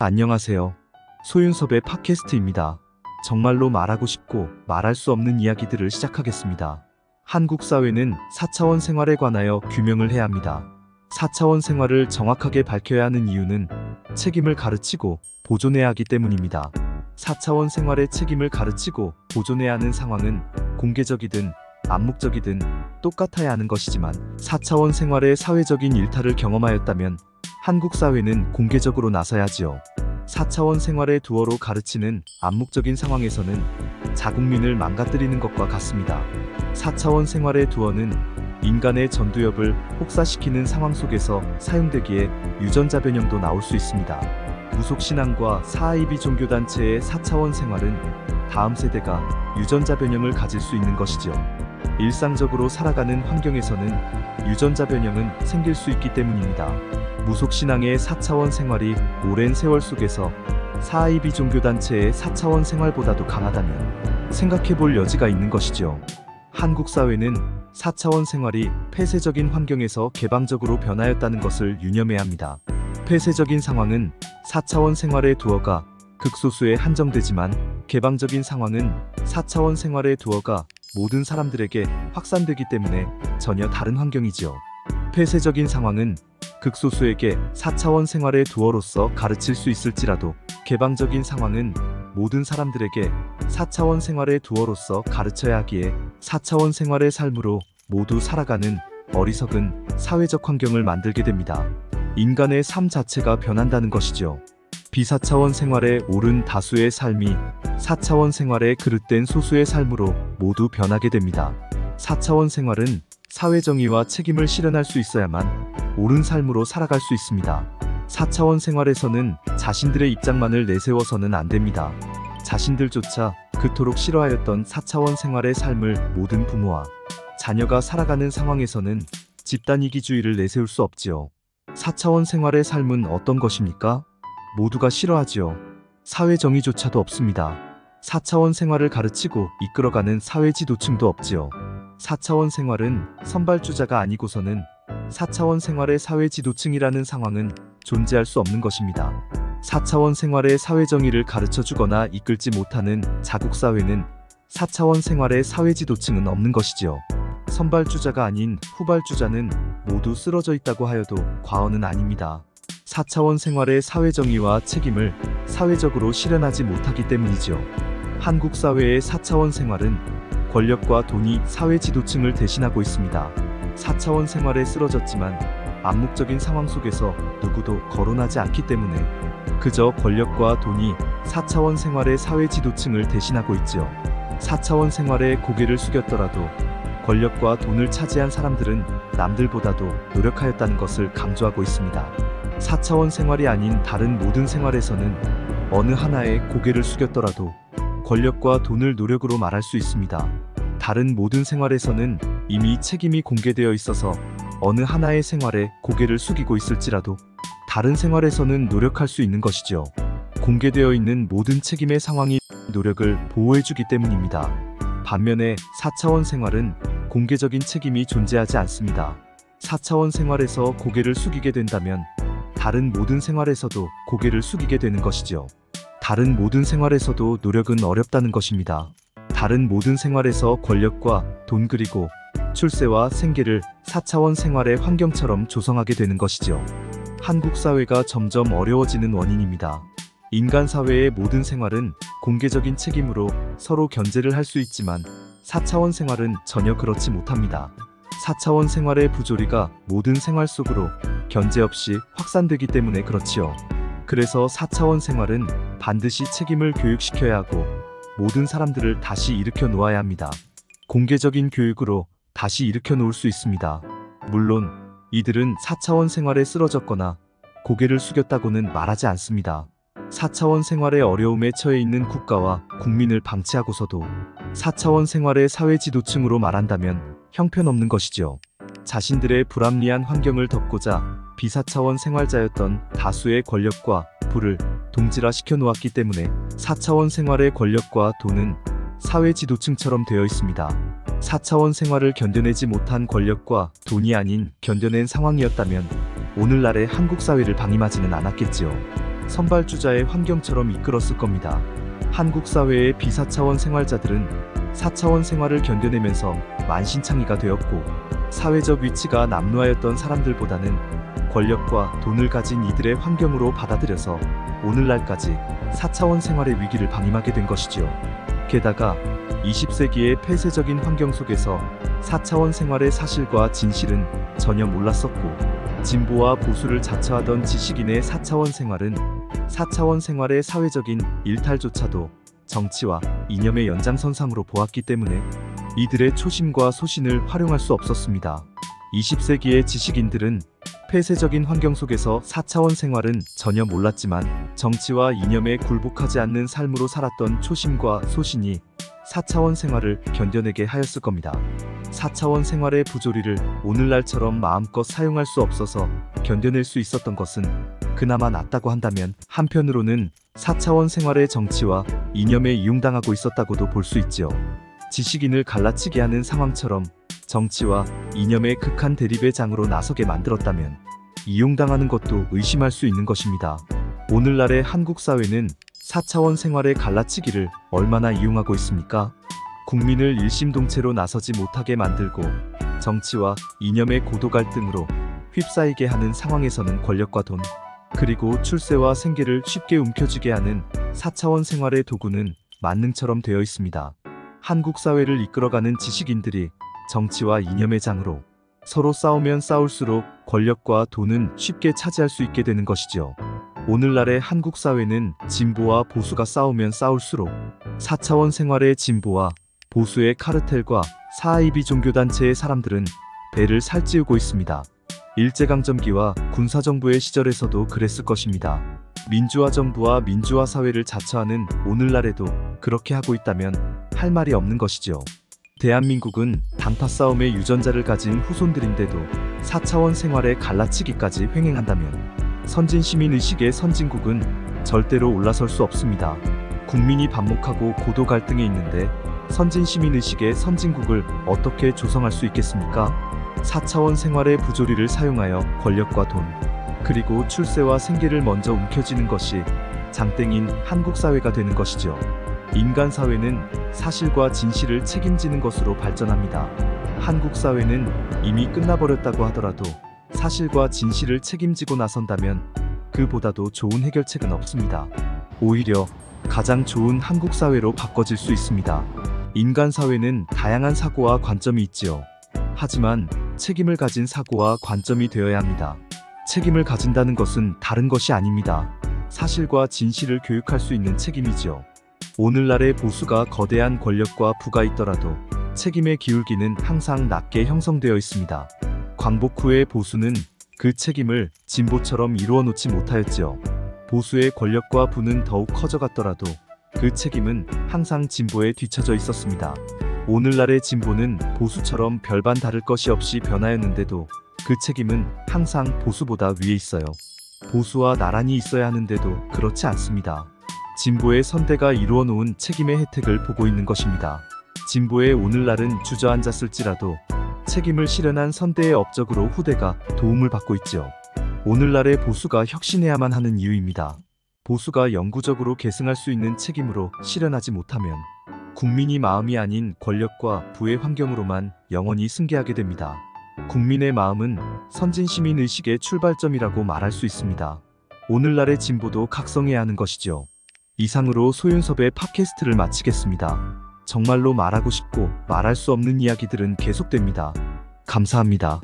안녕하세요. 소윤섭의 팟캐스트입니다. 정말로 말하고 싶고 말할 수 없는 이야기들을 시작하겠습니다. 한국 사회는 4차원 생활에 관하여 규명을 해야 합니다. 4차원 생활을 정확하게 밝혀야 하는 이유는 책임을 가르치고 보존해야 하기 때문입니다. 4차원 생활의 책임을 가르치고 보존해야 하는 상황은 공개적이든 암묵적이든 똑같아야 하는 것이지만 4차원 생활의 사회적인 일탈을 경험하였다면 한국 사회는 공개적으로 나서야지요. 4차원 생활의 두어로 가르치는 암묵적인 상황에서는 자국민을 망가뜨리는 것과 같습니다. 4차원 생활의 두어는 인간의 전두엽을 혹사시키는 상황 속에서 사용되기에 유전자 변형도 나올 수 있습니다. 무속신앙과 사이비 종교단체의 4차원 생활은 다음 세대가 유전자 변형을 가질 수 있는 것이죠. 일상적으로 살아가는 환경에서는 유전자 변형은 생길 수 있기 때문입니다. 무속신앙의 4차원 생활이 오랜 세월 속에서 사이비 종교단체의 4차원 생활보다도 강하다면 생각해볼 여지가 있는 것이죠. 한국 사회는 4차원 생활이 폐쇄적인 환경에서 개방적으로 변하였다는 것을 유념해야 합니다. 폐쇄적인 상황은 4차원 생활의 두어가 극소수에 한정되지만 개방적인 상황은 4차원 생활의 두어가 모든 사람들에게 확산되기 때문에 전혀 다른 환경이지요. 폐쇄적인 상황은 극소수에게 4차원 생활의 두어로서 가르칠 수 있을지라도 개방적인 상황은 모든 사람들에게 4차원 생활의 두어로서 가르쳐야 하기에 4차원 생활의 삶으로 모두 살아가는 어리석은 사회적 환경을 만들게 됩니다. 인간의 삶 자체가 변한다는 것이죠. 비사차원 생활에 옳은 다수의 삶이 4차원 생활에 그릇된 소수의 삶으로 모두 변하게 됩니다. 4차원 생활은 사회정의와 책임을 실현할 수 있어야만 옳은 삶으로 살아갈 수 있습니다. 4차원 생활에서는 자신들의 입장만을 내세워서는 안 됩니다. 자신들조차 그토록 싫어하였던 4차원 생활의 삶을 모든 부모와 자녀가 살아가는 상황에서는 집단이기주의를 내세울 수 없지요. 4차원 생활의 삶은 어떤 것입니까? 모두가 싫어하지요. 사회정의조차도 없습니다. 4차원 생활을 가르치고 이끌어가는 사회지도층도 없지요. 4차원 생활은 선발주자가 아니고서는 4차원 생활의 사회지도층이라는 상황은 존재할 수 없는 것입니다. 4차원 생활의 사회정의를 가르쳐주거나 이끌지 못하는 자국사회는 4차원 생활의 사회지도층은 없는 것이지요. 선발주자가 아닌 후발주자는 모두 쓰러져 있다고 하여도 과언은 아닙니다. 4차원 생활의 사회정의와 책임을 사회적으로 실현하지 못하기 때문이죠. 한국 사회의 4차원 생활은 권력과 돈이 사회 지도층을 대신하고 있습니다. 4차원 생활에 쓰러졌지만 암묵적인 상황 속에서 누구도 거론하지 않기 때문에 그저 권력과 돈이 4차원 생활의 사회 지도층을 대신하고 있지요. 4차원 생활에 고개를 숙였더라도 권력과 돈을 차지한 사람들은 남들보다도 노력하였다는 것을 강조하고 있습니다. 4차원 생활이 아닌 다른 모든 생활에서는 어느 하나에 고개를 숙였더라도 권력과 돈을 노력으로 말할 수 있습니다. 다른 모든 생활에서는 이미 책임이 공개되어 있어서 어느 하나의 생활에 고개를 숙이고 있을지라도 다른 생활에서는 노력할 수 있는 것이죠. 공개되어 있는 모든 책임의 상황이 노력을 보호해주기 때문입니다. 반면에 4차원 생활은 공개적인 책임이 존재하지 않습니다. 4차원 생활에서 고개를 숙이게 된다면 다른 모든 생활에서도 고개를 숙이게 되는 것이죠. 다른 모든 생활에서도 노력은 어렵다는 것입니다. 다른 모든 생활에서 권력과 돈 그리고 출세와 생계를 4차원 생활의 환경처럼 조성하게 되는 것이죠. 한국 사회가 점점 어려워지는 원인입니다. 인간 사회의 모든 생활은 공개적인 책임으로 서로 견제를 할 수 있지만 4차원 생활은 전혀 그렇지 못합니다. 4차원 생활의 부조리가 모든 생활 속으로 견제 없이 확산되기 때문에 그렇지요. 그래서 4차원 생활은 반드시 책임을 교육시켜야 하고 모든 사람들을 다시 일으켜 놓아야 합니다. 공개적인 교육으로 다시 일으켜 놓을 수 있습니다. 물론 이들은 4차원 생활에 쓰러졌거나 고개를 숙였다고는 말하지 않습니다. 4차원 생활의 어려움에 처해 있는 국가와 국민을 방치하고서도 4차원 생활의 사회지도층으로 말한다면 형편없는 것이죠. 자신들의 불합리한 환경을 덮고자 비사차원 생활자였던 다수의 권력과 부를 동질화시켜 놓았기 때문에 4차원 생활의 권력과 돈은 사회지도층처럼 되어 있습니다. 4차원 생활을 견뎌내지 못한 권력과 돈이 아닌 견뎌낸 상황이었다면 오늘날의 한국 사회를 방임하지는 않았겠지요. 선발주자의 환경처럼 이끌었을 겁니다. 한국 사회의 비사차원 생활자들은 4차원 생활을 견뎌내면서 만신창이가 되었고, 사회적 위치가 남루하였던 사람들보다는 권력과 돈을 가진 이들의 환경으로 받아들여서 오늘날까지 4차원 생활의 위기를 방임하게 된 것이지요. 게다가 20세기의 폐쇄적인 환경 속에서 4차원 생활의 사실과 진실은 전혀 몰랐었고, 진보와 보수를 자처하던 지식인의 4차원 생활은 4차원 생활의 사회적인 일탈조차도 정치와 이념의 연장선상으로 보았기 때문에 이들의 초심과 소신을 활용할 수 없었습니다. 20세기의 지식인들은 폐쇄적인 환경 속에서 4차원 생활은 전혀 몰랐지만 정치와 이념에 굴복하지 않는 삶으로 살았던 초심과 소신이 4차원 생활을 견뎌내게 하였을 겁니다. 4차원 생활의 부조리를 오늘날처럼 마음껏 사용할 수 없어서 견뎌낼 수 있었던 것은 그나마 낫다고 한다면, 한편으로는 4차원 생활의 정치와 이념에 이용당하고 있었다고도 볼 수 있지요. 지식인을 갈라치게 하는 상황처럼 정치와 이념의 극한 대립의 장으로 나서게 만들었다면 이용당하는 것도 의심할 수 있는 것입니다. 오늘날의 한국 사회는 4차원 생활의 갈라치기를 얼마나 이용하고 있습니까? 국민을 일심동체로 나서지 못하게 만들고 정치와 이념의 고도 갈등으로 휩싸이게 하는 상황에서는 권력과 돈, 그리고 출세와 생계를 쉽게 움켜쥐게 하는 4차원 생활의 도구는 만능처럼 되어 있습니다. 한국 사회를 이끌어가는 지식인들이 정치와 이념의 장으로 서로 싸우면 싸울수록 권력과 돈은 쉽게 차지할 수 있게 되는 것이죠. 오늘날의 한국 사회는 진보와 보수가 싸우면 싸울수록 4차원 생활의 진보와 보수의 카르텔과 사이비 종교단체의 사람들은 배를 살찌우고 있습니다. 일제강점기와 군사정부의 시절에서도 그랬을 것입니다. 민주화 정부와 민주화 사회를 자처하는 오늘날에도 그렇게 하고 있다면 할 말이 없는 것이죠. 대한민국은 당파 싸움의 유전자를 가진 후손들인데도 4차원 생활의 갈라치기까지 횡행한다면 선진시민의식의 선진국은 절대로 올라설 수 없습니다. 국민이 반목하고 고도 갈등에 있는데 선진시민의식의 선진국을 어떻게 조성할 수 있겠습니까? 4차원 생활의 부조리를 사용하여 권력과 돈, 그리고 출세와 생계를 먼저 움켜쥐는 것이 장땡인 한국 사회가 되는 것이죠. 인간 사회는 사실과 진실을 책임지는 것으로 발전합니다. 한국 사회는 이미 끝나버렸다고 하더라도 사실과 진실을 책임지고 나선다면 그보다도 좋은 해결책은 없습니다. 오히려 가장 좋은 한국 사회로 바꿔질 수 있습니다. 인간 사회는 다양한 사고와 관점이 있지요. 하지만 책임을 가진 사고와 관점이 되어야 합니다. 책임을 가진다는 것은 다른 것이 아닙니다. 사실과 진실을 교육할 수 있는 책임이지요. 오늘날의 보수가 거대한 권력과 부가 있더라도 책임의 기울기는 항상 낮게 형성되어 있습니다. 광복 후의 보수는 그 책임을 진보처럼 이루어 놓지 못하였지요. 보수의 권력과 부는 더욱 커져갔더라도 그 책임은 항상 진보에 뒤처져 있었습니다. 오늘날의 진보는 보수처럼 별반 다를 것이 없이 변하였는데도 그 책임은 항상 보수보다 위에 있어요. 보수와 나란히 있어야 하는데도 그렇지 않습니다. 진보의 선대가 이루어 놓은 책임의 혜택을 보고 있는 것입니다. 진보의 오늘날은 주저앉았을지라도 책임을 실현한 선대의 업적으로 후대가 도움을 받고 있지요. 오늘날의 보수가 혁신해야만 하는 이유입니다. 보수가 영구적으로 계승할 수 있는 책임으로 실현하지 못하면 국민이 마음이 아닌 권력과 부의 환경으로만 영원히 승계하게 됩니다. 국민의 마음은 선진시민의식의 출발점이라고 말할 수 있습니다. 오늘날의 진보도 각성해야 하는 것이죠. 이상으로 소윤섭의 팟캐스트를 마치겠습니다. 정말로 말하고 싶고 말할 수 없는 이야기들은 계속됩니다. 감사합니다.